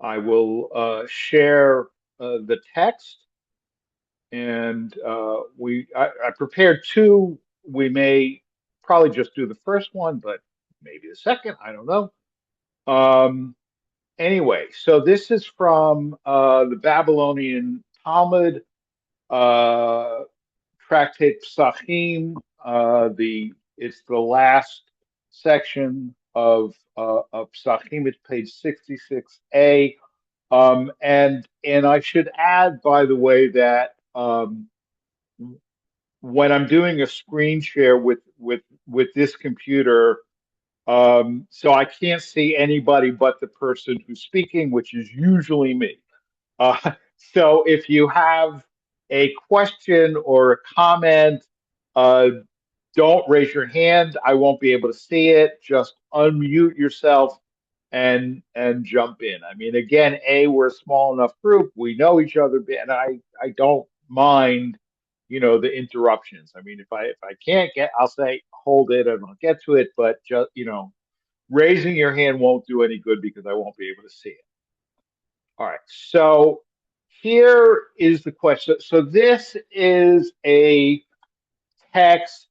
I will share the text, and I prepared two. We may probably just do the first one, but maybe the second. I don't know. Um, anyway, so this is from the Babylonian Talmud, uh, Tractate Psachim. It's the last section of Psachim. It's page 66a. And I should add, by the way, that when I'm doing a screen share with this computer, so I can't see anybody but the person who's speaking, which is usually me. Uh, so if you have a question or a comment, uh, don't raise your hand. I won't be able to see it. Just unmute yourself and jump in. I mean, again, we're a small enough group. We know each other, and I don't mind, the interruptions. I mean, if I can't get, I'll say hold it and I'll get to it. But just raising your hand won't do any good because I won't be able to see it. All right. So here is the question. So this is a text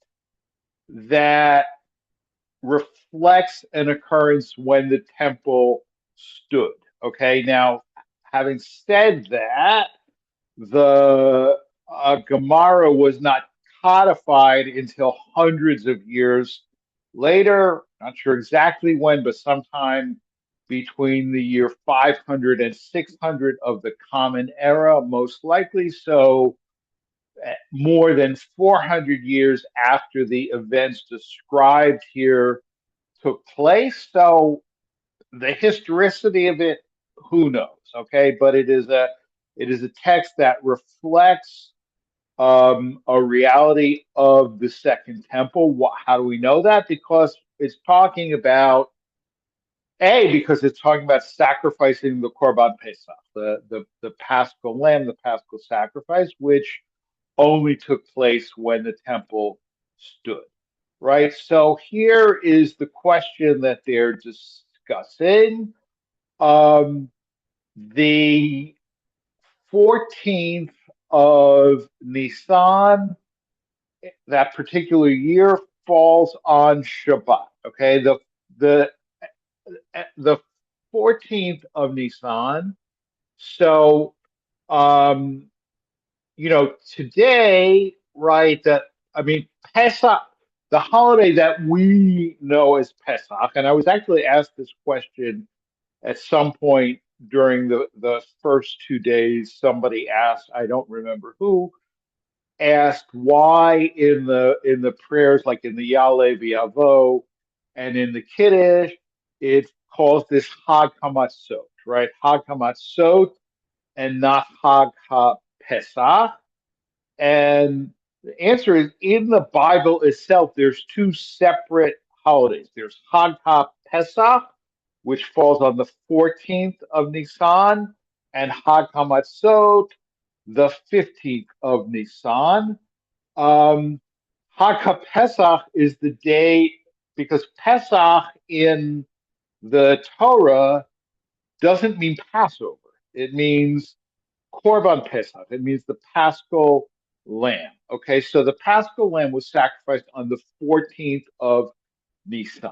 that reflects an occurrence when the temple stood. Okay, now having said that, the Gemara was not codified until hundreds of years later. Not sure exactly when, but sometime between the year 500 and 600 of the Common Era, most likely. So more than 400 years after the events described here took place. So the historicity of it, who knows? Okay, but it is a text that reflects a reality of the Second Temple. How do we know that? Because it's talking about because it's talking about sacrificing the Korban Pesach, the Paschal lamb, the Paschal sacrifice, which only took place when the temple stood, right? So here is the question that they're discussing. The 14th of Nisan, that particular year, falls on Shabbat. Okay, the the 14th of Nisan. So, um, today, right? I mean, Pesach, the holiday that we know as Pesach, and I was actually asked this question at some point during the first 2 days. Somebody asked, I don't remember who, asked why in the prayers, like in the Yale V'Yavo and in the Kiddush, it calls this Hag Hamatzot, right? Hag Hamatzot and not Hag HaPesach. And the answer is in the Bible itself, there's two separate holidays. There's Hag HaPesach, which falls on the 14th of Nisan, and Hag HaMatzot, the 15th of Nisan. Um, Hag HaPesach is the day, because Pesach in the Torah doesn't mean Passover. It means Korban Pesach. It means the Paschal lamb. Okay, so the Paschal lamb was sacrificed on the 14th of Nisan. I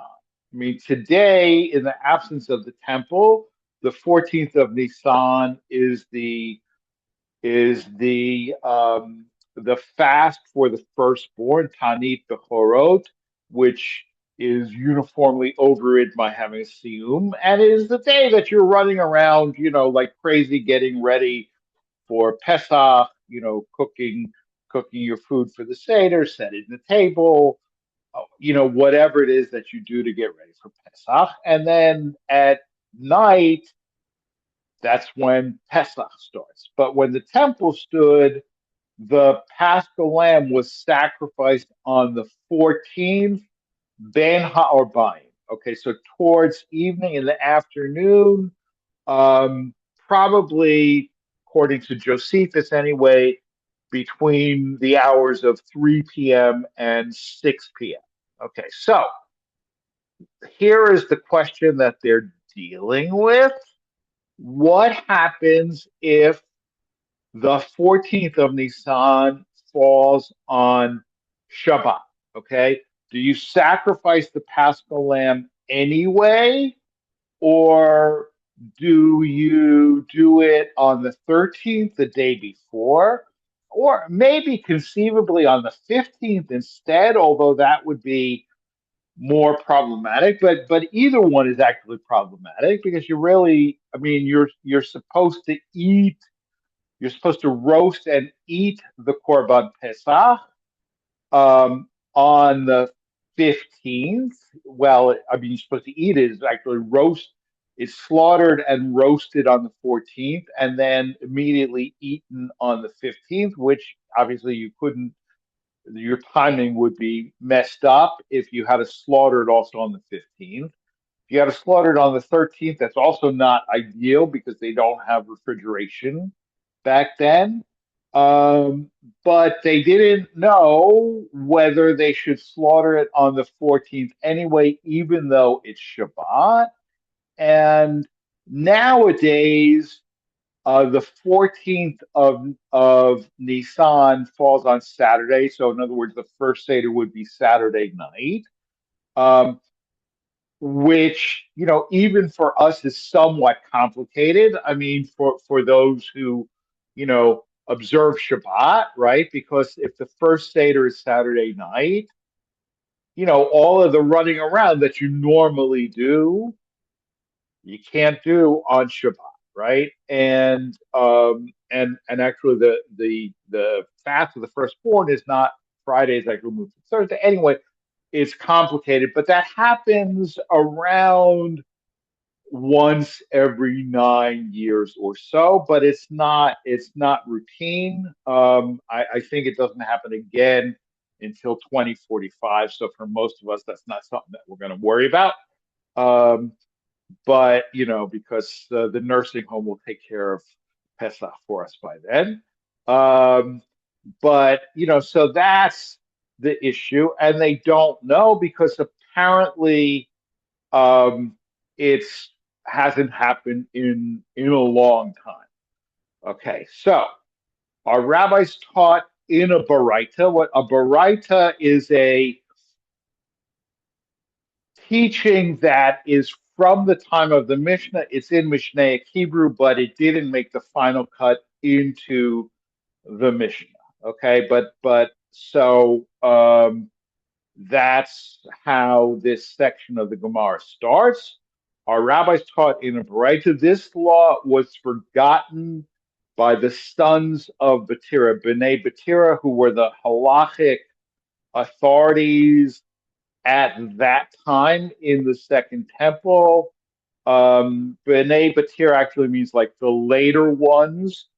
mean, today, in the absence of the temple, the 14th of Nisan is the fast for the firstborn, Tanit Bechorot, which is uniformly overrid by having a siyum, and it is the day that you're running around, like crazy, getting ready for Pesach, cooking your food for the Seder, setting the table, whatever it is that you do to get ready for Pesach. And then at night, that's when Pesach starts. But when the temple stood, the Paschal lamb was sacrificed on the 14th, Ben Ha'arbaim. Okay, so towards evening in the afternoon, probably according to Josephus anyway, between the hours of 3 p.m. and 6 p.m. Okay, so here is the question that they're dealing with. What happens if the 14th of Nisan falls on Shabbat? Okay. Do you sacrifice the Paschal lamb anyway, or do you do it on the 13th, the day before, or maybe conceivably on the 15th instead, although that would be more problematic, but either one is actually problematic because you really, I mean, you're supposed to eat, you're supposed to roast and eat the Korban Pesach on the 15th. Well, I mean, you're supposed to eat it. It's actually roast. It's slaughtered and roasted on the 14th, and then immediately eaten on the 15th, which obviously you couldn't, your timing would be messed up if you had to slaughter it also on the 15th. If you had to slaughter it on the 13th, that's also not ideal because they don't have refrigeration back then. Um, but they didn't know whether they should slaughter it on the 14th anyway, even though it's Shabbat. And nowadays, the 14th of Nisan falls on Saturday. So, in other words, the first Seder would be Saturday night, um, which, even for us is somewhat complicated. I mean, for those who, observe Shabbat, right? Because if the first Seder is Saturday night, all of the running around that you normally do you can't do on Shabbat, right? And actually the fast of the firstborn is not Friday, it's actually moved to Thursday. Anyway, it's complicated, but that happens around once every 9 years or so, but it's not routine. I think it doesn't happen again until 2045. So for most of us, that's not something that we're going to worry about. Um, but because the nursing home will take care of Pesach for us by then. Um, but so that's the issue, and they don't know because apparently it's hasn't happened in a long time. Okay, so our rabbis taught in a baraita. What a baraita is, a teaching that is from the time of the Mishnah. It's in Mishnaic Hebrew, but it didn't make the final cut into the Mishnah. Okay, but so that's how this section of the Gemara starts. Our rabbis taught in a Baraita. This law was forgotten by the sons of Batira, Bnei Batira, who were the halachic authorities at that time in the Second Temple. Bnei Batir actually means like the later ones,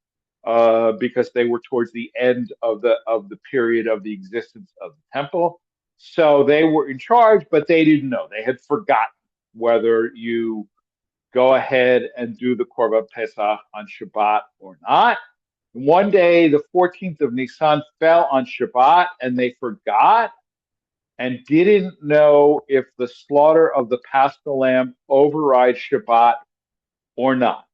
because they were towards the end of the period of the existence of the temple. So they were in charge, but they didn't know. They had forgotten whether you go ahead and do the Korban Pesach on Shabbat or not. One day, the 14th of Nisan fell on Shabbat, and they forgot and didn't know if the slaughter of the Paschal lamb overrides Shabbat or not.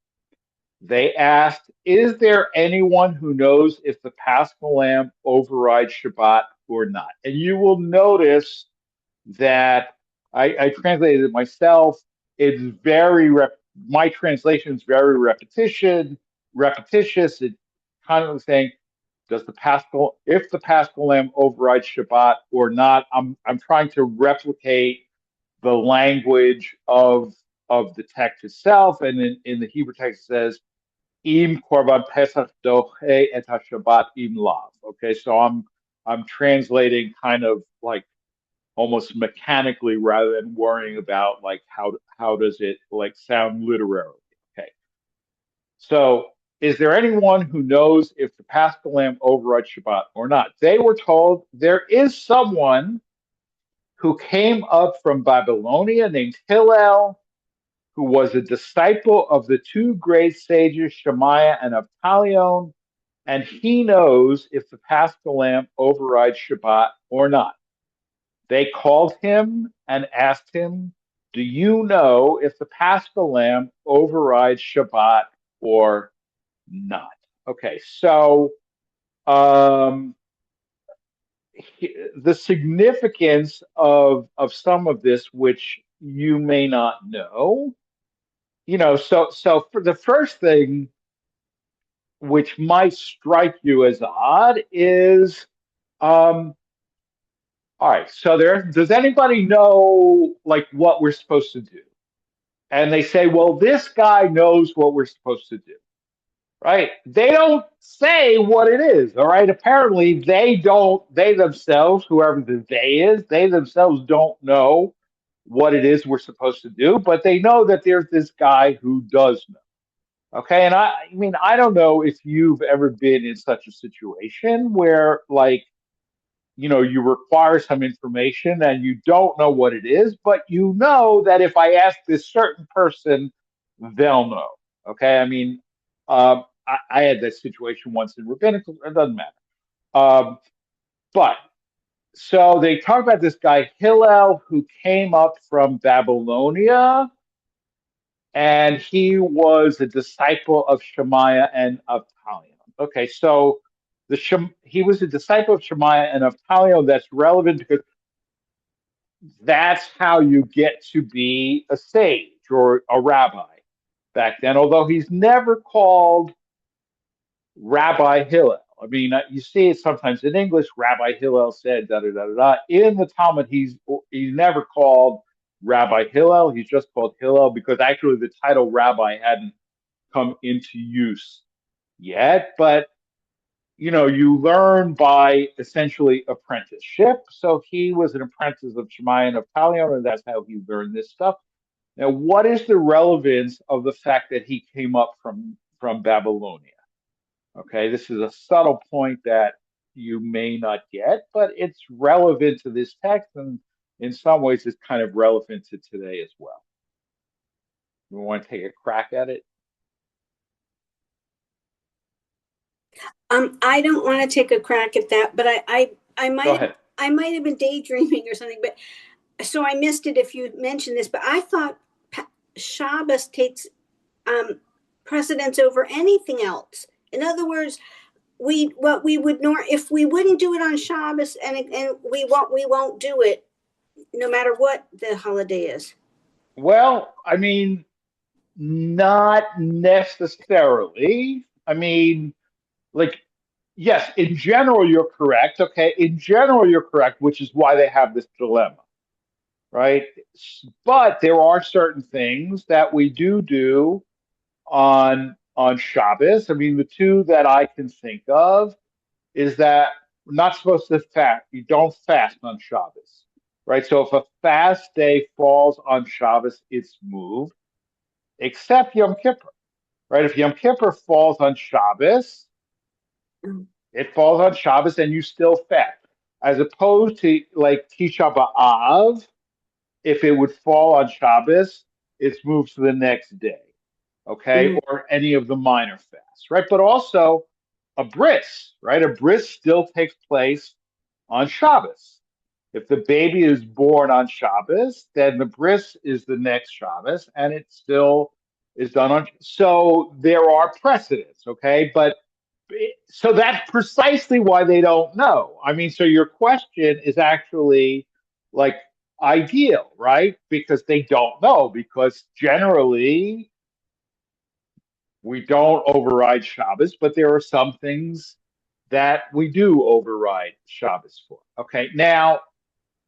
They asked, is there anyone who knows if the Paschal lamb overrides Shabbat or not? And you will notice that I translated it myself. It's my translation is very repetitious. It kind of saying, if the Paschal lamb overrides Shabbat or not? I'm trying to replicate the language of the text itself, and in the Hebrew text it says, "Im korban pesach doche et hashabbat im lav." Okay, so I'm translating kind of like almost mechanically rather than worrying about like how does it like sound literarily. Okay, so is there anyone who knows if the Paschal lamb overrides Shabbat or not? They were told there is someone who came up from Babylonia named Hillel, who was a disciple of the two great sages Shemaiah and Avtalion, and he knows if the Paschal lamb overrides Shabbat or not. They called him and asked him, Do you know if the Paschal lamb overrides Shabbat or not? Okay, so um, the significance of some of this, which you may not know, so for the first thing, which might strike you as odd, is um, all right. So does anybody know like what we're supposed to do? And they say, well, this guy knows what we're supposed to do, right? They don't say what it is, all right? Apparently, they themselves, whoever the they is, they themselves don't know what it is we're supposed to do, but they know that there's this guy who does know. Okay. And I mean, I don't know if you've ever been in such a situation where, like, you require some information and you don't know what it is, but you know that if I ask this certain person, they'll know. Okay. I mean, I had that situation once in rabbinical, it doesn't matter. But so they talk about this guy, Hillel, who came up from Babylonia, and he was a disciple of Shemaiah and of Talion. Okay. So he was a disciple of Shemaiah and of Talion. That's relevant because that's how you get to be a sage or a rabbi back then, although he's never called Rabbi Hillel. I mean, you see it sometimes in English, Rabbi Hillel said, da da da da da. In the Talmud, he's never called Rabbi Hillel. He's just called Hillel because actually the title rabbi hadn't come into use yet. But you learn by essentially apprenticeship. So he was an apprentice of Shemaiah and of Talion, and that's how he learned this stuff. Now, what is the relevance of the fact that he came up from Babylonia? Okay, this is a subtle point that you may not get, but it's relevant to this text, and in some ways, it's kind of relevant to today as well. You want to take a crack at it? I don't want to take a crack at that, but I Go might ahead. I might have been daydreaming or something. But so I missed it if you mentioned this. But I thought Shabbos takes precedence over anything else. In other words, what we would if we wouldn't do it on Shabbos, and we won't do it no matter what the holiday is. Well, I mean, not necessarily. I mean, like, yes, in general, you're correct. Okay, in general, you're correct, which is why they have this dilemma, right? But there are certain things that we do on Shabbos. I mean, the two that I can think of is that we're not supposed to fast. You don't fast on Shabbos, right? So if a fast day falls on Shabbos, it's moved, except Yom Kippur, right? If Yom Kippur falls on Shabbos, it falls on Shabbos and you still fast. As opposed to like Tisha B'Av, if it would fall on Shabbos, it's moved to the next day, okay? Mm. Or any of the minor fasts, right? But also a bris, right? A bris still takes place on Shabbos. If the baby is born on Shabbos, then the bris is the next Shabbos, and it still is done on. So there are precedents, okay? But so that's precisely why they don't know. I mean, so your question is actually like ideal, right? Because they don't know, because generally we don't override Shabbos, but there are some things that we do override Shabbos for. Okay, now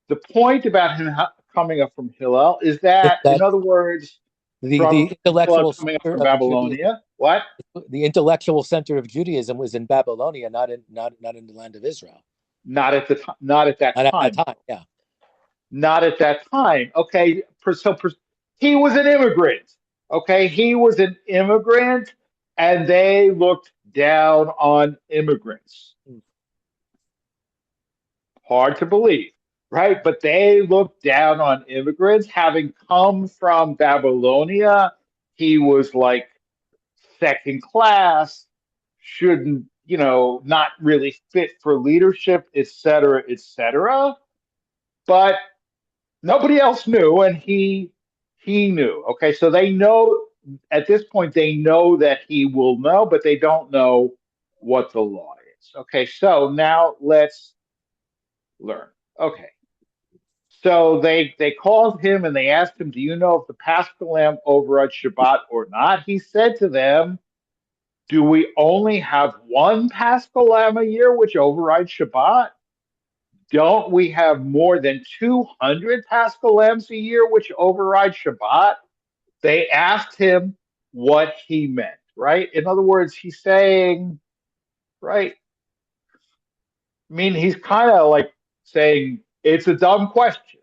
the point about him coming up from Hillel is Is that, in that other words, the from Hillel intellectual coming up center from of Judaism? Babylonia. What? The intellectual center of Judaism was in Babylonia, not in the land of Israel. Not at the time. Not at that Not at that time. time. Yeah. Not at that time. Okay, he was an immigrant. Okay, he was an immigrant, and they looked down on immigrants. Hard to believe, right? But they looked down on immigrants. Having come from Babylonia, he was like second class, shouldn't, not really fit for leadership, et cetera, et cetera. But nobody else knew, and he He knew. Okay, so they know at this point, they know that he will know, but they don't know what the law is. Okay, so now let's learn. Okay, so they called him and they asked him, "Do you know if the Paschal lamb overrides Shabbat or not?" He said to them, "Do we only have one Paschal lamb a year which overrides Shabbat? Don't we have more than 200 Paschal lambs a year which override Shabbat?" They asked him what he meant, right? In other words, he's saying, right? I mean, he's kind of like saying it's a dumb question,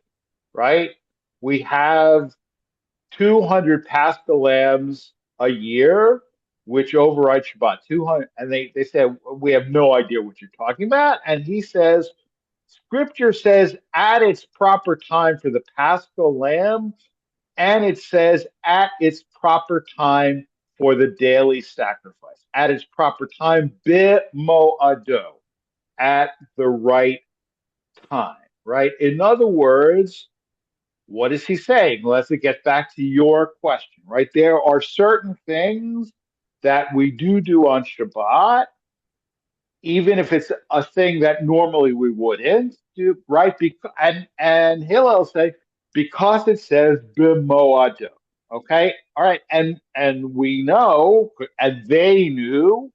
right? We have 200 Paschal lambs a year, which override Shabbat. 200, and they said we have no idea what you're talking about. And he says, Scripture says at its proper time for the Paschal lamb, and it says at its proper time for the daily sacrifice. At its proper time, b'mo'ado, at the right time, right? In other words, what is he saying? Let's get back to your question, right? There are certain things that we do on Shabbat, even if it's a thing that normally we wouldn't do, right? And Hillel say because it says b'moado. Okay, all right, and we know, and they knew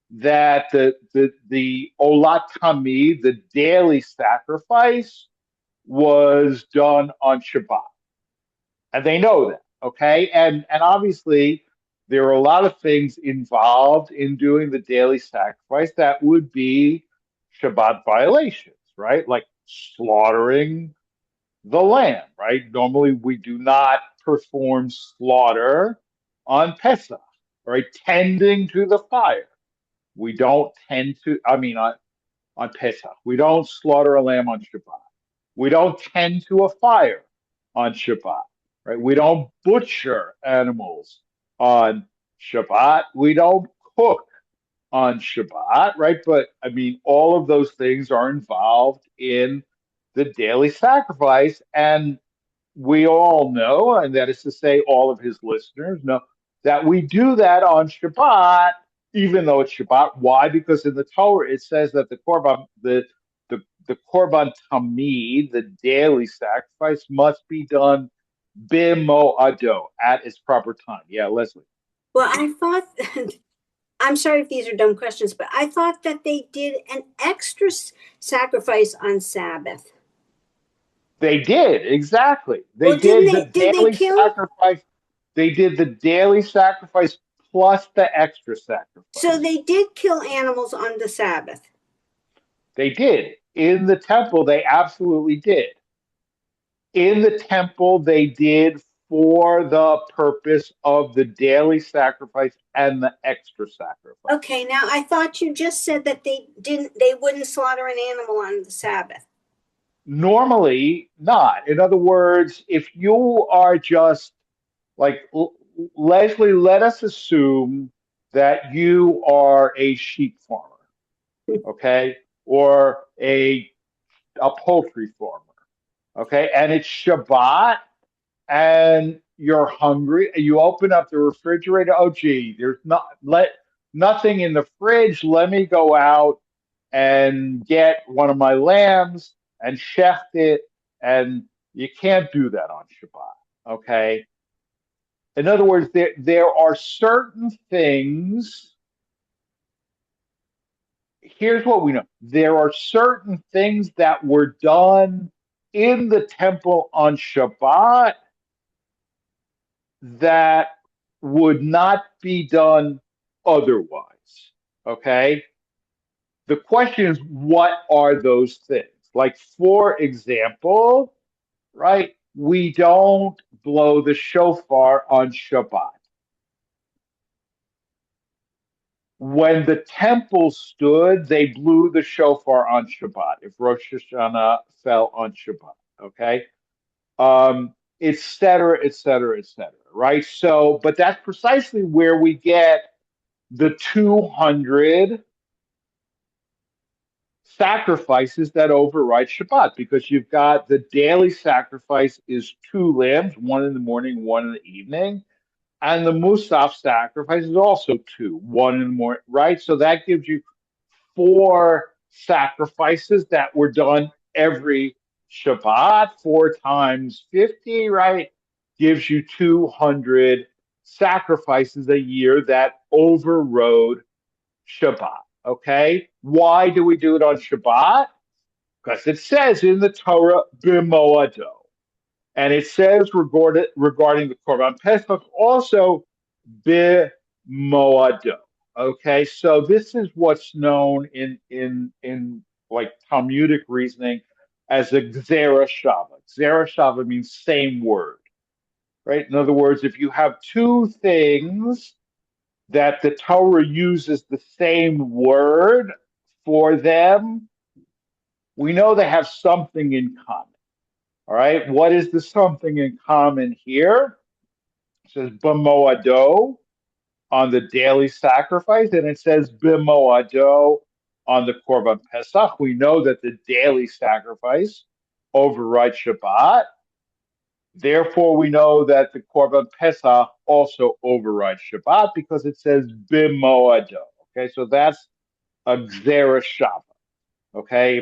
that the olat tamid, the daily sacrifice, was done on Shabbat, and they know that. Okay, and obviously there are a lot of things involved in doing the daily sacrifice that would be Shabbat violations, right? Like slaughtering the lamb, right? Normally we do not perform slaughter on Pesach, right? Tending to the fire. We don't tend to, I mean, on Pesach, we don't slaughter a lamb on Shabbat. We don't tend to a fire on Shabbat, right? We don't butcher animals on Shabbat. We don't cook on Shabbat, right? But I mean, all of those things are involved in the daily sacrifice. And we all know, and that is to say, all of his listeners know, that we do that on Shabbat, even though it's Shabbat. Why? Because in the Torah it says that the korban tamid, the daily sacrifice, must be done b'mo'ado, at its proper time. Yeah, Leslie. Well, I thought, I'm sorry if these are dumb questions, but I thought that they did an extra sacrifice on Sabbath. They did, exactly. They Well, did the did they daily kill? sacrifice. They did the daily sacrifice plus the extra sacrifice. So they did kill animals on the Sabbath. They did. In the temple, they absolutely did. In the temple, they did for the purpose of the daily sacrifice and the extra sacrifice. Okay, now I thought you just said that they wouldn't slaughter an animal on the Sabbath. Normally, not. In other words, if you are just like Leslie, let us assume that you are a sheep farmer, okay, or a poultry farmer, okay, and it's Shabbat, and you're hungry, and you open up the refrigerator. Oh, gee, there's nothing in the fridge. Let me go out and get one of my lambs and shecht it, and you can't do that on Shabbat, okay? In other words, there are certain things. Here's what we know. There are certain things that were done in the temple on Shabbat that would not be done otherwise. Okay? The question is, what are those things? Like, for example, right? We don't blow the shofar on Shabbat. When the temple stood, they blew the shofar on Shabbat, if Rosh Hashanah fell on Shabbat, okay? Et cetera, et cetera, et cetera, right? So, but that's precisely where we get the 200 sacrifices that override Shabbat, because you've got the daily sacrifice is two lambs, one in the morning, one in the evening. And the Musaf sacrifice is also two, one in the morning, right? So that gives you four sacrifices that were done every Shabbat. 4 times 50, right? Gives you 200 sacrifices a year that overrode Shabbat. Okay. Why do we do it on Shabbat? Because it says in the Torah, b'moado. And it says regarding the Korban Pesach also, b'moado. Okay, so this is what's known in like Talmudic reasoning as a gzera shava. Gzera shava means same word, right? In other words, if you have two things that the Torah uses the same word for them, we know they have something in common. All right, what is the something in common here? It says b'moado on the daily sacrifice, and it says b'moado on the Korban Pesach. We know that the daily sacrifice overrides Shabbat. Therefore, we know that the Korban Pesach also overrides Shabbat because it says b'moado. Okay, so that's a gzera shava. Okay,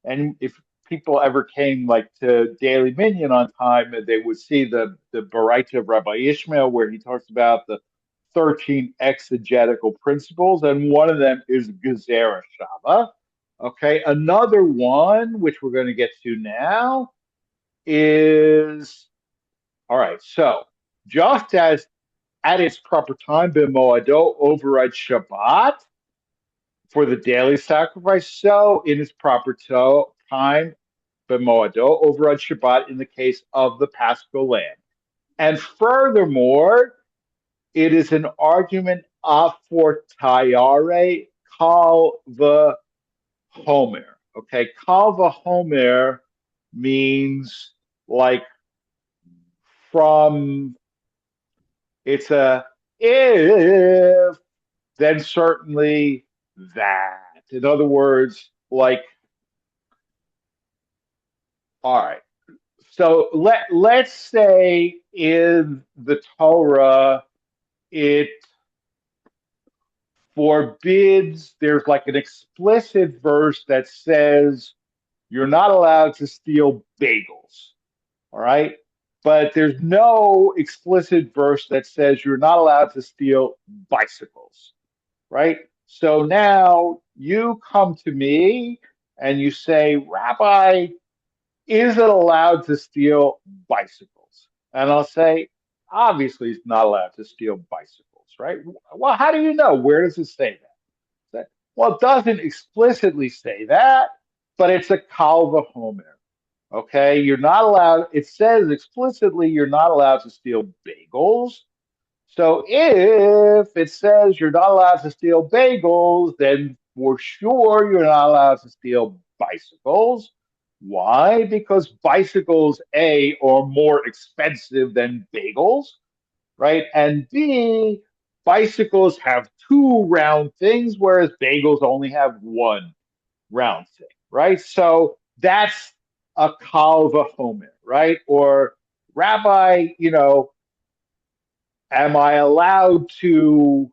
if people ever came like to Daily Minyan on time, they would see the Baraita of Rabbi Ishmael, where he talks about the 13 exegetical principles, and one of them is Gezerah Shava. Okay, another one, which we're going to get to now, is all right. So just as at its proper time, B'moado overrides Shabbat for the daily sacrifice, so in its proper time, b'moado overrides Shabbat in the case of the Paschal lamb. And furthermore, it is an argument a fortiare kal v'homer. Okay, kal v'homer means like from, it's a if, then certainly that. In other words, like, all right. So let's say in the Torah it forbids, there's like an explicit verse that says you're not allowed to steal bagels. All right. But there's no explicit verse that says you're not allowed to steal bicycles. Right. So now you come to me and you say, Rabbi, is it allowed to steal bicycles? And I'll say, obviously, it's not allowed to steal bicycles, right? Well, how do you know? Where does it say that? Well, it doesn't explicitly say that, but it's a kal v'homer. Okay, you're not allowed, it says explicitly you're not allowed to steal bagels. So if it says you're not allowed to steal bagels, then for sure you're not allowed to steal bicycles. Why? Because bicycles, A, are more expensive than bagels, right? And B, bicycles have two round things, whereas bagels only have one round thing, right? So that's a kal v'homer, right? Or Rabbi, am I allowed to,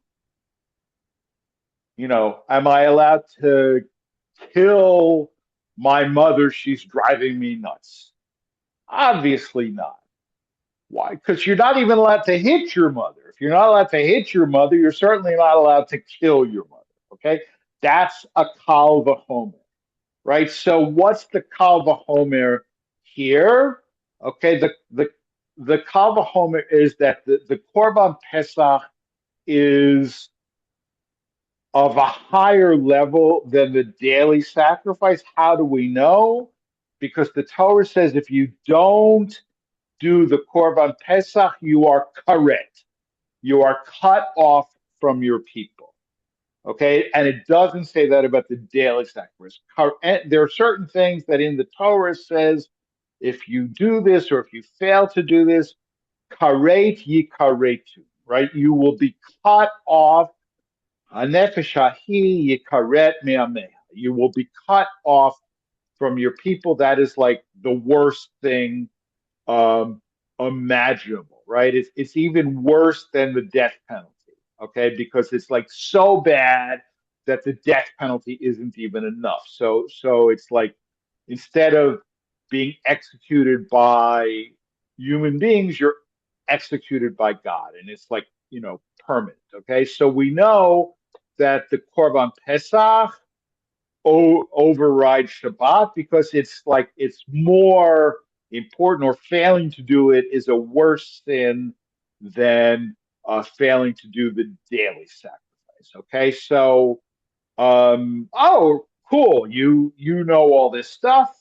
am I allowed to kill my mother? She's driving me nuts. Obviously not. Why? Because you're not even allowed to hit your mother. If you're not allowed to hit your mother, you're certainly not allowed to kill your mother. Okay? That's a kal v'homer, right? So what's the kal v'homer here? Okay, the kal v'homer is that the Korban Pesach is of a higher level than the daily sacrifice. How do we know? Because the Torah says if you don't do the Korban Pesach, you are karet. You are cut off from your people. Okay, and it doesn't say that about the daily sacrifice. There are certain things that in the Torah says if you do this or if you fail to do this, karet yikaretu, right? You will be cut off. Hanefesh hahi yikaret me'ameha. You will be cut off from your people. That is like the worst thing um, imaginable, right? It's even worse than the death penalty, okay? Because it's like so bad that the death penalty isn't even enough. So it's like instead of being executed by human beings, you're executed by God, and it's like permanent. Okay, so we know that the Korban Pesach override Shabbat because it's like it's more important, or failing to do it is a worse sin than failing to do the daily sacrifice. Okay, so oh, cool, you know all this stuff.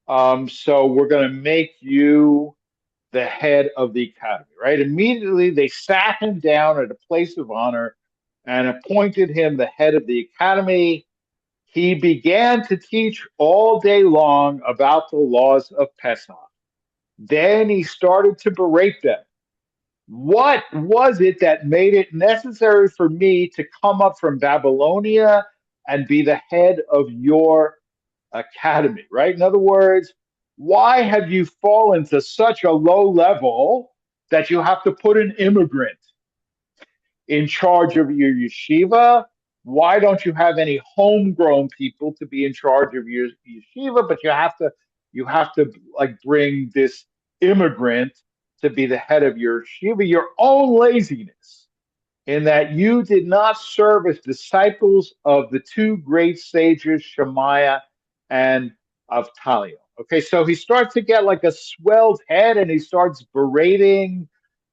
So we're going to make you the head of the academy, right? Immediately they sat him down at a place of honor and appointed him the head of the academy. He began to teach all day long about the laws of Pesach. Then he started to berate them. What was it that made it necessary for me to come up from Babylonia and be the head of your academy, right? In other words, why have you fallen to such a low level that you have to put an immigrant in charge of your yeshiva? Why don't you have any homegrown people to be in charge of your yeshiva? But you have to like bring this immigrant to be the head of your yeshiva. Your own laziness in that you did not serve as disciples of the two great sages, Shemaiah and Avtalio. Okay, so he starts to get like a swelled head and he starts berating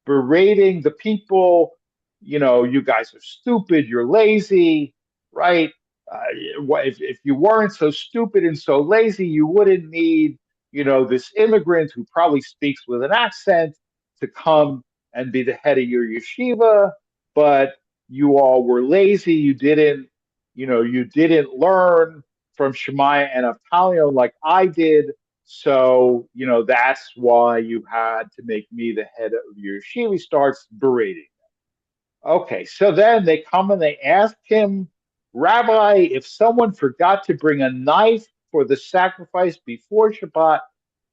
the people. You guys are stupid, you're lazy, right? If you weren't so stupid and so lazy, you wouldn't need, this immigrant who probably speaks with an accent to come and be the head of your yeshiva. But you all were lazy. You didn't learn from Shemaiah and Avtalio like I did. So, that's why you had to make me the head of your yeshiva. He starts berating. Okay, so then they come and they ask him, Rabbi, if someone forgot to bring a knife for the sacrifice before Shabbat,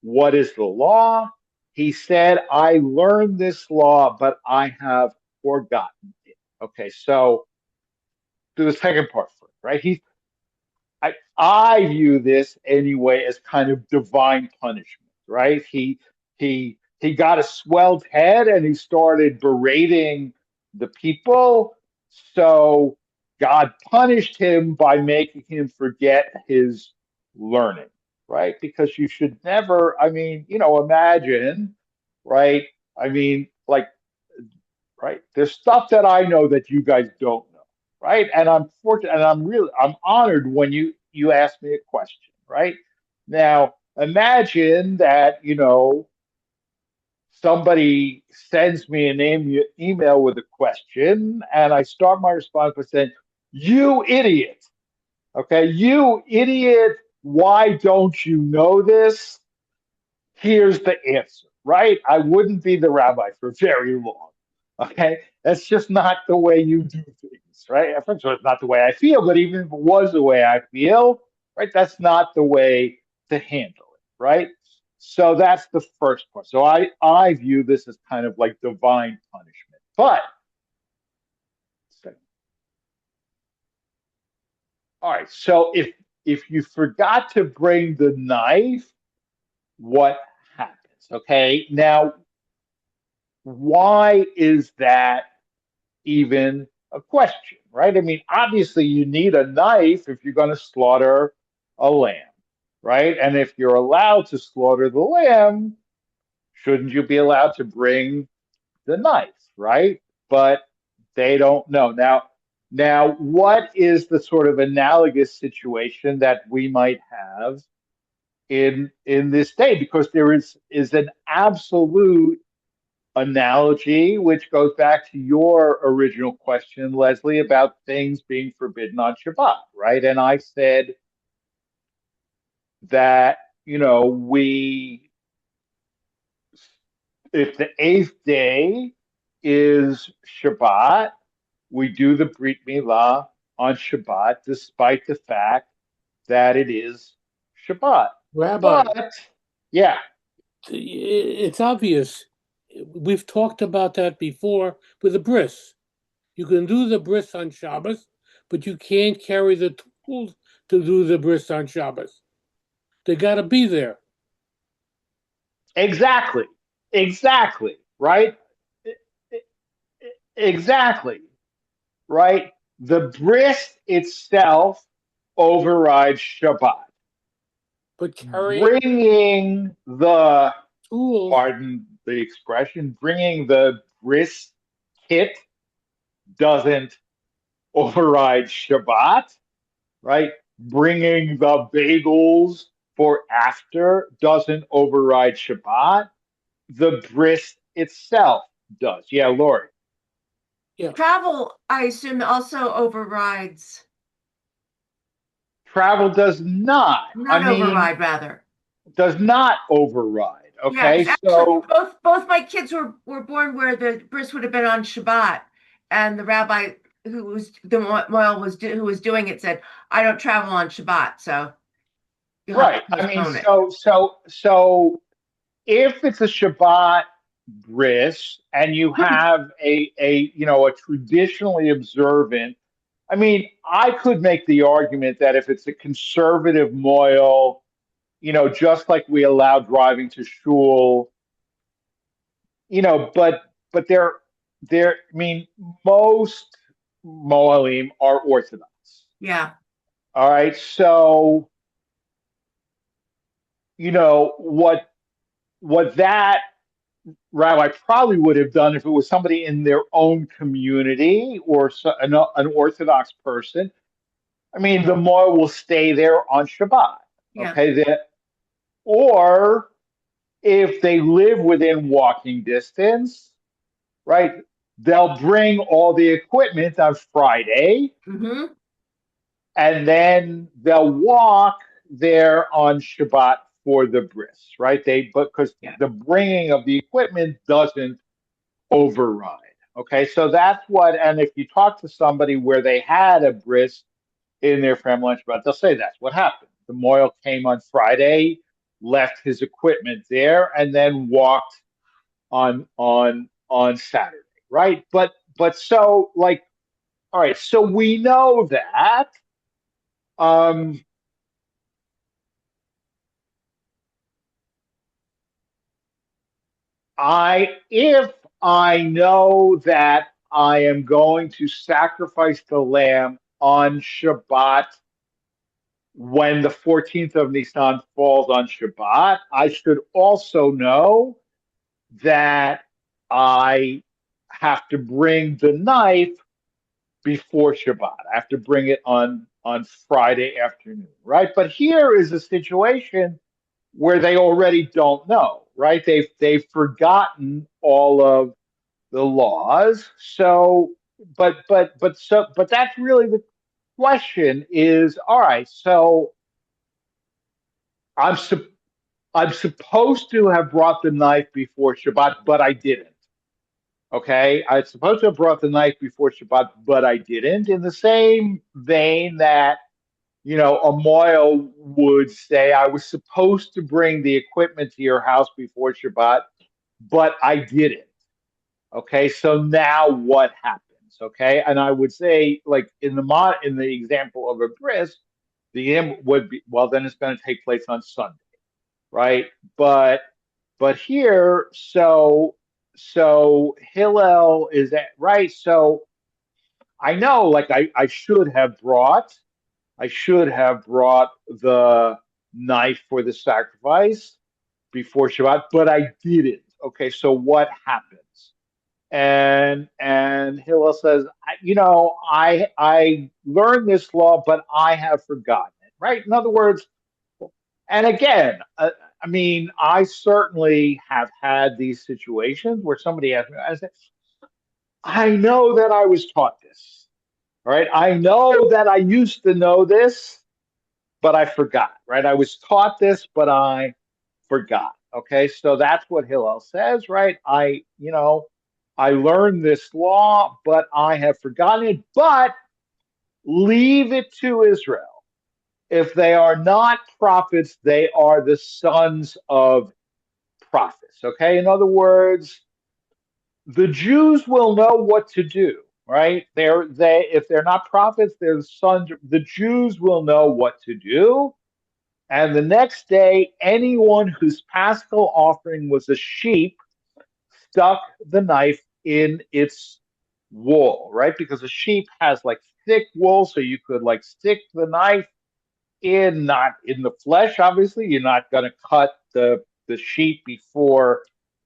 what is the law? He said, I learned this law, but I have forgotten it. Okay, so to the second part first, right? I view this anyway as kind of divine punishment, right? He got a swelled head and he started berating the people. So God punished him by making him forget his learning, right? Because you should never, imagine, right? I mean, like, right? There's stuff that I know that you guys don't know, right? And I'm fortunate, and I'm honored when you ask me a question, right? Now, imagine that somebody sends me an email with a question, and I start my response by saying, "You idiot." Okay, you idiot. Why don't you know this? Here's the answer, right? I wouldn't be the rabbi for very long. Okay, that's just not the way you do things, right? First of all, it's not the way I feel, but even if it was the way I feel, right, that's not the way to handle it, right? So that's the first part. So I view this as kind of like divine punishment. But all right, so if you forgot to bring the knife, what happens? Okay, now why is that even a question, right? I mean, obviously, you need a knife if you're going to slaughter a lamb, right? And if you're allowed to slaughter the lamb, shouldn't you be allowed to bring the knife, right? But they don't know. Now, what is the sort of analogous situation that we might have in this day? Because there is an absolute analogy, which goes back to your original question, Leslie, about things being forbidden on Shabbat, right? And I said that, if the eighth day is Shabbat, we do the Brit Milah on Shabbat, despite the fact that it is Shabbat. Rabbi, But yeah, it's obvious. We've talked about that before with the bris. You can do the bris on Shabbos, but you can't carry the tools to do the bris on Shabbos. They got to be there. exactly. Exactly. Right? Exactly. Right? The bris itself overrides Shabbat. But carrying Bringing the, tools, pardon the expression, bringing the bris kit doesn't override Shabbat, right? Bringing the bagels for after doesn't override Shabbat. The bris itself does. Yeah, Lori. yeah. Travel, I assume, also overrides, Travel does not. I not mean, override, rather. does not override. Yeah, Okay, because actually, so both my kids were born where the bris would have been on Shabbat, and the rabbi who was the moil was who was doing it said, "I don't travel on Shabbat, so you'll have to right. I mean, postpone it." so if it's a Shabbat bris and you have a traditionally observant, I mean, I could make the argument that if it's a conservative moil, just like we allow driving to shul, but I mean, most moalim are Orthodox. Yeah, All right, so what that rabbi probably would have done if it was somebody in their own community or an Orthodox person. I mean, the moil will stay there on Shabbat. yeah, Okay, or if they live within walking distance, right? They'll bring all the equipment on Friday, mm-hmm. and then they'll walk there on Shabbat for the bris, right? Because Yeah, the bringing of the equipment doesn't override. Okay, so that's what. And if you talk to somebody where they had a bris in their family lunch, but they'll say that's what happened. The moil came on Friday, left his equipment there, and then walked on Saturday, right? But so like, all right, so we know that. Um, if I know that I am going to sacrifice the lamb on Shabbat when the 14th of Nisan falls on Shabbat, I should also know that I have to bring the knife before Shabbat. I have to bring it on Friday afternoon, right? But here is a situation where they already don't know, right? They've forgotten all of the laws. So, but that's really the question: is all right. So I'm su- I'm supposed to have brought the knife before Shabbat, but I didn't. Okay, I was supposed to have brought the knife before Shabbat, but I didn't. In the same vein that a moil would say, I was supposed to bring the equipment to your house before Shabbat, but I didn't. Okay, so now what happens? Okay, and I would say, like in the example of a bris, the im would be well. Then it's going to take place on Sunday, right? But here, so Hillel is at right. So I know, like I should have brought the knife for the sacrifice before Shabbat, but I didn't. Okay, so what happens? And Hillel says, I learned this law, but I have forgotten it. Right? In other words, and again, I mean, I certainly have had these situations where somebody asked me, I said, I know that I was taught this. All right. I know that I used to know this, but I forgot. Right. I was taught this, but I forgot. Okay. So that's what Hillel says, right? I learned this law, but I have forgotten it, but leave it to Israel. If they are not prophets, they are the sons of prophets. Okay, in other words, the Jews will know what to do, right? They if they're not prophets, they're the sons. The Jews will know what to do. And the next day, anyone whose paschal offering was a sheep stuck the knife in its wool, right? Because a sheep has like thick wool, so you could like stick the knife in, not in the flesh, obviously. You're not going to cut the sheep before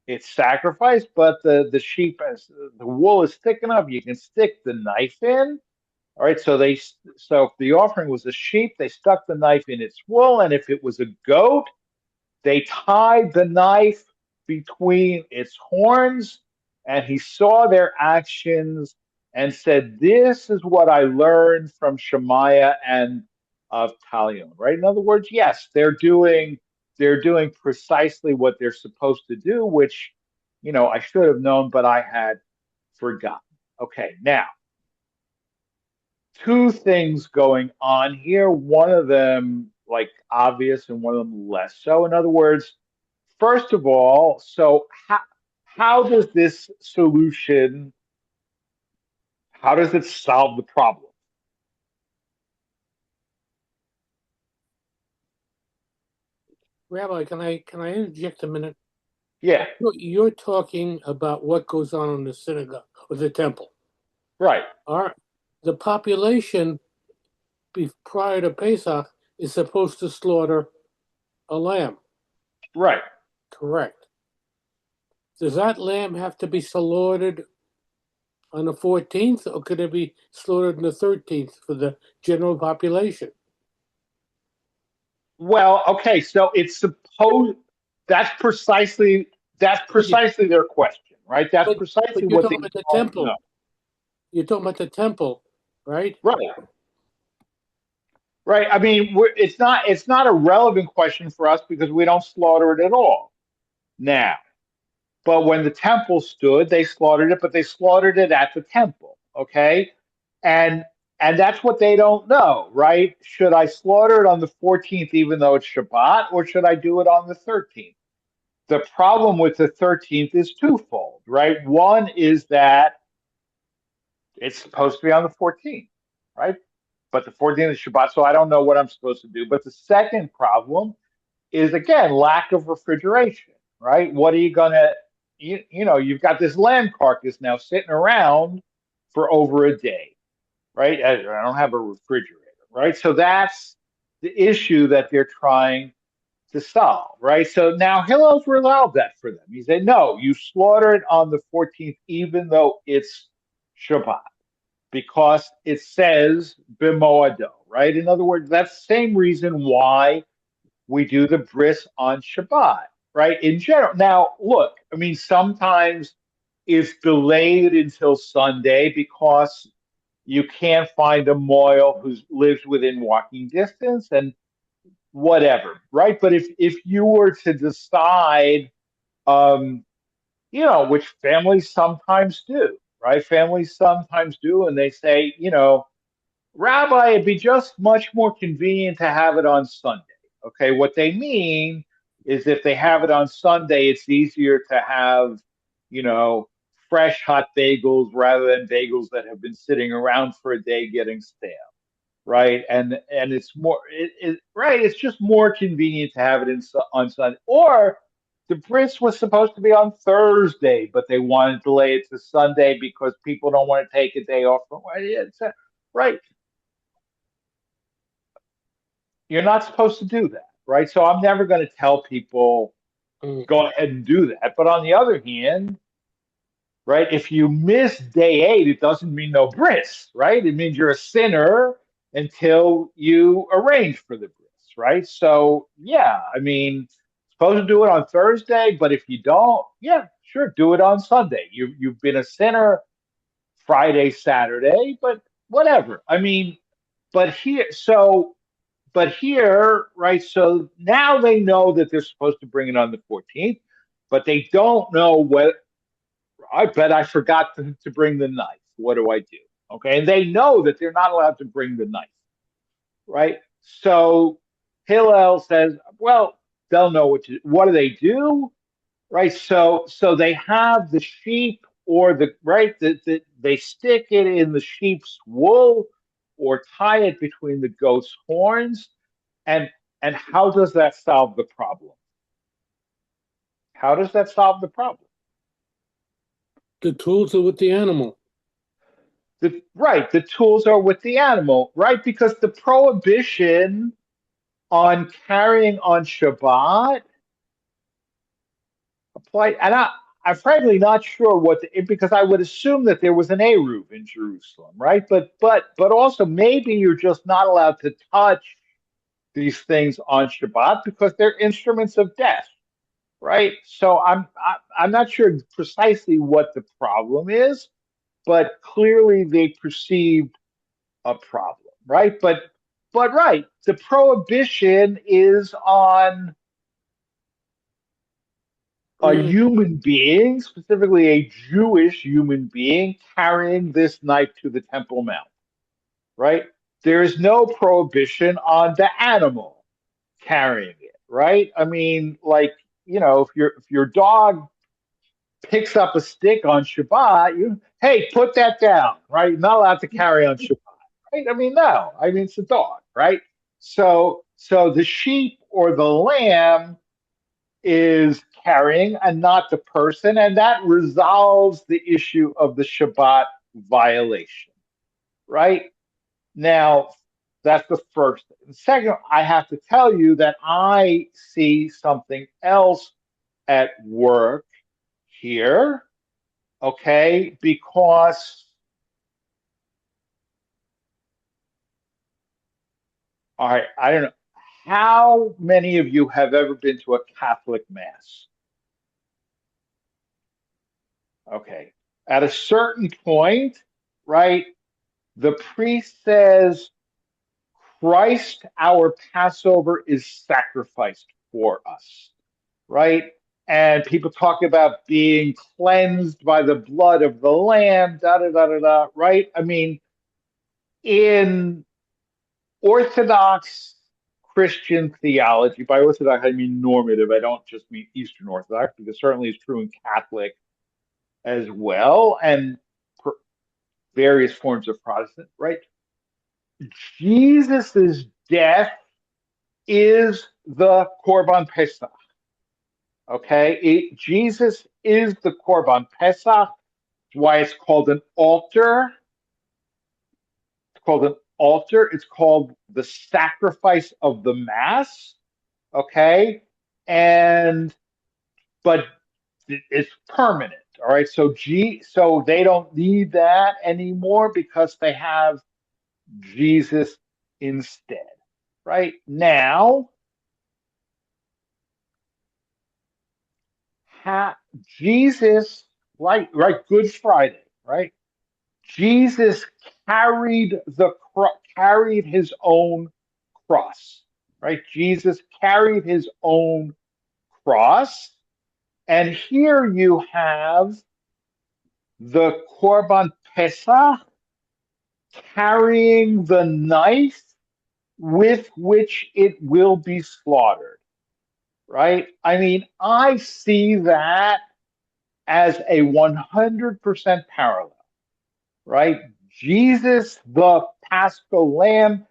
it's sacrificed, but the sheep, as the wool is thick enough, you can stick the knife in. All right, so if the offering was a sheep, they stuck the knife in its wool, and if it was a goat, they tied the knife between its horns, and he saw their actions and said, "This is what I learned from Shemaiah and of Talion." Right? In other words, yes, they're doing precisely what they're supposed to do, which I should have known, but I had forgotten. Okay, now two things going on here. One of them like obvious and one of them less so. In other words, first of all, so how does this solution, how does it solve the problem? Rabbi, can I interject a minute? Yeah, You're talking about what goes on in the synagogue or the temple. right, The population prior to Pesach is supposed to slaughter a lamb. right. Correct. Does that lamb have to be slaughtered on the 14th, or could it be slaughtered on the 13th for the general population? Well, okay, so it's supposed that's precisely that's But, you, precisely their question, right? That's but, precisely but you're what talking they about the don't know. temple. You're talking about the temple, right? Right. Right. I mean, it's not a relevant question for us because we don't slaughter it at all now. But when the temple stood, they slaughtered it, but they slaughtered it at the temple. Okay. And and that's what they don't know, right? Should I slaughter it on the 14th, even though it's Shabbat, or should I do it on the 13th? The problem with the 13th is twofold, right? One is that it's supposed to be on the 14th, right? But the 14th is Shabbat, so I don't know what I'm supposed to do. But the second problem is again lack of refrigeration, right? What are you gonna, you've got this lamb carcass now sitting around for over a day, right? I don't have a refrigerator, right? So that's the issue that they're trying to solve, right? So now Hillel's resolved that for them. He said, no, you slaughter it on the 14th, even though it's Shabbat, because it says b'moado, right? In other words, that's the same reason why we do the bris on Shabbat, right? In general. Now, look, I mean, sometimes it's delayed until Sunday because you can't find a moil who lives within walking distance and whatever, right? But if you were to decide, um, which families sometimes do, right? Families sometimes do, and they say, Rabbi, it'd be just much more convenient to have it on Sunday. Okay, what they mean is if they have it on Sunday, it's easier to have, you know, fresh hot bagels rather than bagels that have been sitting around for a day getting stale, right? And it's more, right? It's just more convenient to have it on Sunday. Or the bris was supposed to be on Thursday, but they wanted to delay it to Sunday because people don't want to take a day off from right. You're not supposed to do that, right? So I'm never going to tell people go ahead and do that. But on the other hand, right, if you miss day 8, it doesn't mean no bris, right? It means you're a sinner until you arrange for the bris, right? So yeah, I mean, supposed to do it on Thursday, but if you don't, yeah, sure, do it on Sunday. You've been a sinner Friday, Saturday, but whatever. I mean, but here, so but here, right? So now they know that they're supposed to bring it on the 14th, but they don't know what. I bet I forgot to bring the knife. What do I do? Okay, and they know that they're not allowed to bring the knife, right? So Hillel says, well, they'll know what do they do? Right. So they have the sheep or they stick it in the sheep's wool or tie it between the goat's horns. And and how does that solve the problem? How does that solve the problem? The tools are with the animal. The tools are with the animal, right? Because the prohibition on carrying on Shabbat apply, and I'm frankly not sure because I would assume that there was an Eruv in Jerusalem, right? But also maybe you're just not allowed to touch these things on Shabbat because they're instruments of death, right? So I'm not sure precisely what the problem is, but clearly they perceived a problem, right? But right, the prohibition is on a human being, specifically a Jewish human being, carrying this knife to the Temple Mount, right? There is no prohibition on the animal carrying it, right? I mean, like, if your dog picks up a stick on Shabbat, hey, put that down, right? You're not allowed to carry on Shabbat, right? I mean, no, I mean it's a dog, right? So the sheep or the lamb is carrying and not the person, and that resolves the issue of the Shabbat violation, right? Now, that's the first thing. The second, I have to tell you that I see something else at work here, okay? Because, all right, I don't know. How many of you have ever been to a Catholic Mass? Okay. At a certain point, right, the priest says, Christ, our Passover, is sacrificed for us, right? And people talk about being cleansed by the blood of the Lamb, da da da da da, right? I mean, in Orthodox Christian theology, by Orthodox I mean normative, I don't just mean Eastern Orthodox, because certainly is true in Catholic as well, and various forms of Protestant, right? Jesus's death is the Korban Pesach. Okay, Jesus is the Korban Pesach. That's why it's called an altar. It's called an altar. It's called the sacrifice of the Mass. Okay, but it's permanent. All right, so they don't need that anymore because they have Jesus instead. Right now, Jesus, right, Good Friday, right? Jesus carried his own cross, right? Jesus carried his own cross, and here you have the Korban Pesach carrying the knife with which it will be slaughtered, right? I mean, I see that as a 100% parallel, right? Jesus, the Paschal Lamb,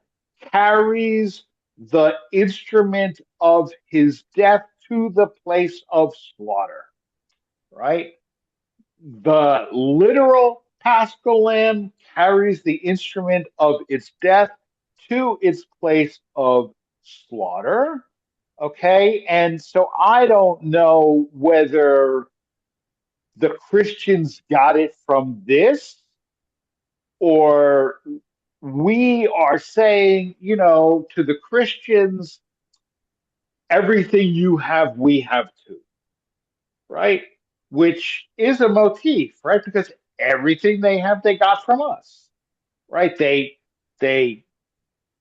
carries the instrument of his death to the place of slaughter, right? The literal Paschal Lamb carries the instrument of its death to its place of slaughter, okay? And so I don't know whether the Christians got it from this, or we are saying, to the Christians, everything you have, we have too, right? Which is a motif, right? Because everything they have, they got from us, right? They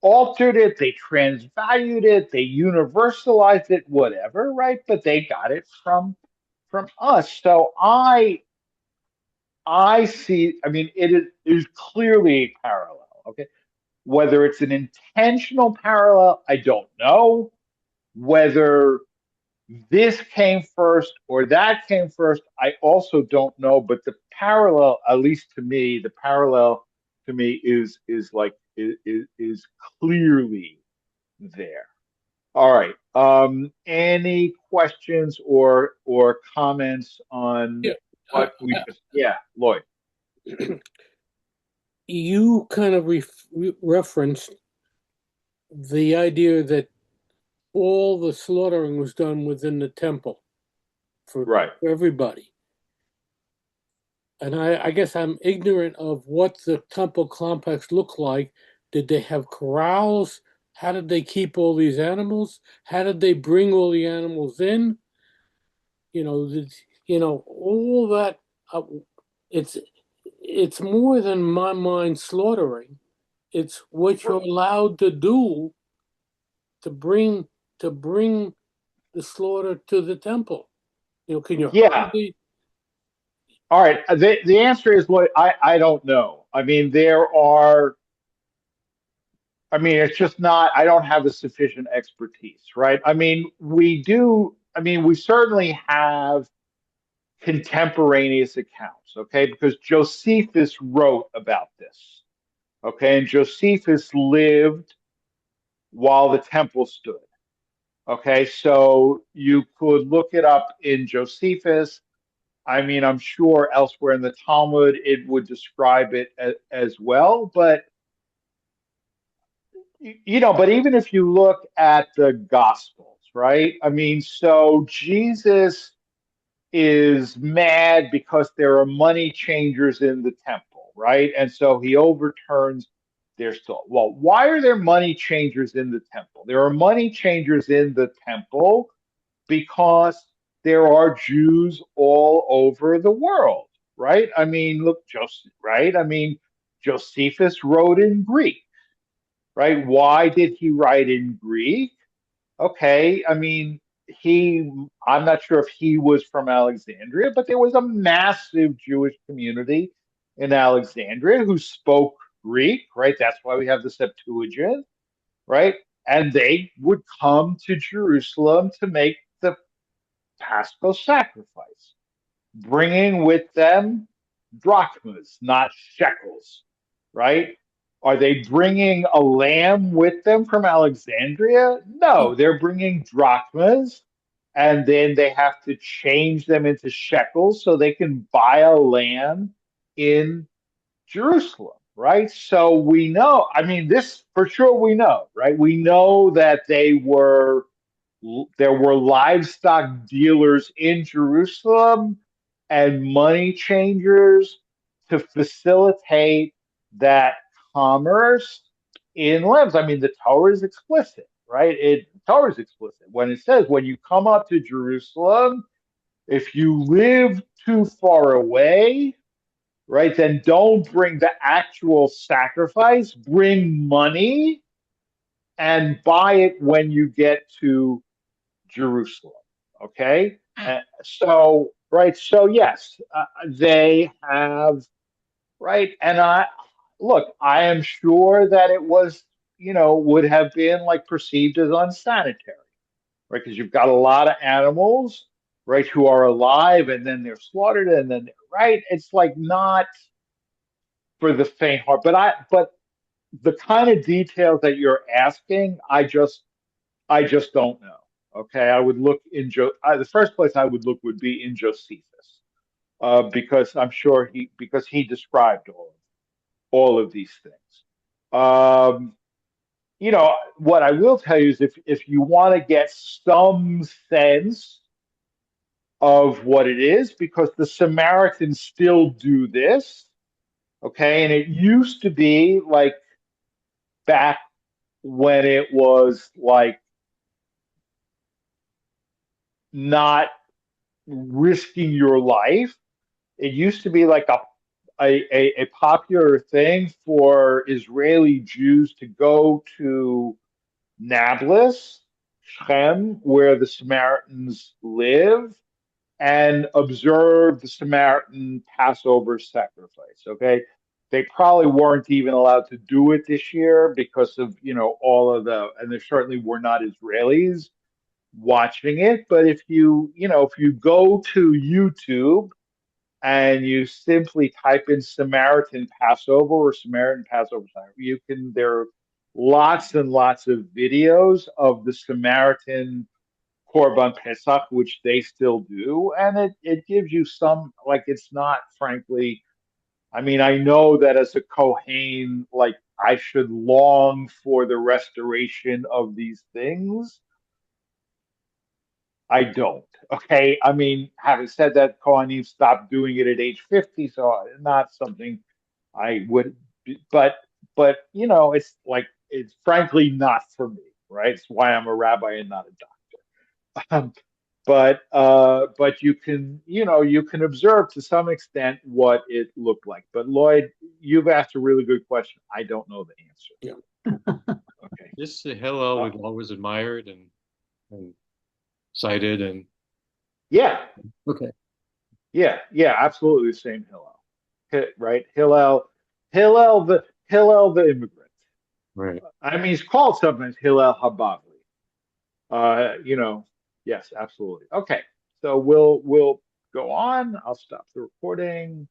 altered it, they transvalued it, they universalized it, whatever, right? But they got it from us. So I see, I mean, it is clearly a parallel. Okay. Whether it's an intentional parallel, I don't know. Whether this came first or that came first, I also don't know. But the parallel, at least to me, the parallel to me is clearly there. All right. Any questions or comments on Yeah, what we just? Yeah, Lloyd. you kind of referenced the idea that all the slaughtering was done within the temple for Right. everybody. And I guess I'm ignorant of what the temple complex looked like. Did they have corrals? How did they keep all these animals? How did they bring all the animals in? All that. Uh, it's it's more than my mind slaughtering. It's what you're allowed to do to bring the slaughter to the temple. Can you Yeah. hide the? All right. The answer is what I don't know. I mean, it's just not, I don't have the sufficient expertise, right? I mean, we certainly have contemporaneous accounts, okay? Because Josephus wrote about this, okay? And Josephus lived while the temple stood, okay? So you could look it up in Josephus. I mean, I'm sure elsewhere in the Talmud it would describe it as well, but but even if you look at the Gospels, right? I mean, so Jesus is mad because there are money changers in the temple, right? And so he overturns their soul. Well, why are there money changers in the temple? There are money changers in the temple because there are Jews all over the world, right? I mean, look, right? I mean, Josephus wrote in Greek, right? Why did he write in Greek? Okay, I mean, I'm not sure if he was from Alexandria, but there was a massive Jewish community in Alexandria who spoke Greek, right? That's why we have the Septuagint, right? And they would come to Jerusalem to make the Paschal sacrifice, bringing with them drachmas, not shekels, right? Are they bringing a lamb with them from Alexandria? No, they're bringing drachmas, and then they have to change them into shekels so they can buy a lamb in Jerusalem, right? So we know, I mean, this for sure we know, right? We know that there were livestock dealers in Jerusalem and money changers to facilitate that commerce in lambs. I mean, the Torah is explicit, right? Torah is explicit when it says when you come up to Jerusalem, if you live too far away, right, then don't bring the actual sacrifice. Bring money and buy it when you get to Jerusalem. Okay. So yes, they have, right. And I am sure that it was, would have been like perceived as unsanitary, right? Because you've got a lot of animals, right, who are alive and then they're slaughtered and then, right. It's like not for the faint heart, but the kind of details that you're asking, I just don't know. Okay, I would look in the first place I would look would be in Josephus, because I'm sure because he described all of these things. Um, what I will tell you is if you want to get some sense of what it is, because the Samaritans still do this, okay, and it used to be like back when it was like not risking your life. It used to be like a popular thing for Israeli Jews to go to Nablus, Shem, where the Samaritans live, and observe the Samaritan Passover sacrifice. Okay. they probably weren't even allowed to do it this year because of, all of and there certainly were not Israelis watching it. But if you go to YouTube and you simply type in Samaritan Passover or Samaritan Passover time, there are lots and lots of videos of the Samaritan Korban Pesach, which they still do. And it gives you some, like, it's not, frankly, I mean, I know that as a Kohen, like, I should long for the restoration of these things. I don't. Okay. I mean, having said that, Kohanim stopped doing it at age 50, so not something I would, but, it's frankly not for me, right? It's why I'm a rabbi and not a doctor. But you can observe to some extent what it looked like. But Lloyd, you've asked a really good question. I don't know the answer. Yeah. Okay. This Hillel we've always admired and cited and Yeah. okay. Yeah. Yeah. Absolutely the same Hillel. Right. Hillel the immigrant. Right. I mean, he's called sometimes Hillel Habavli. Yes, absolutely. Okay. So we'll go on. I'll stop the recording.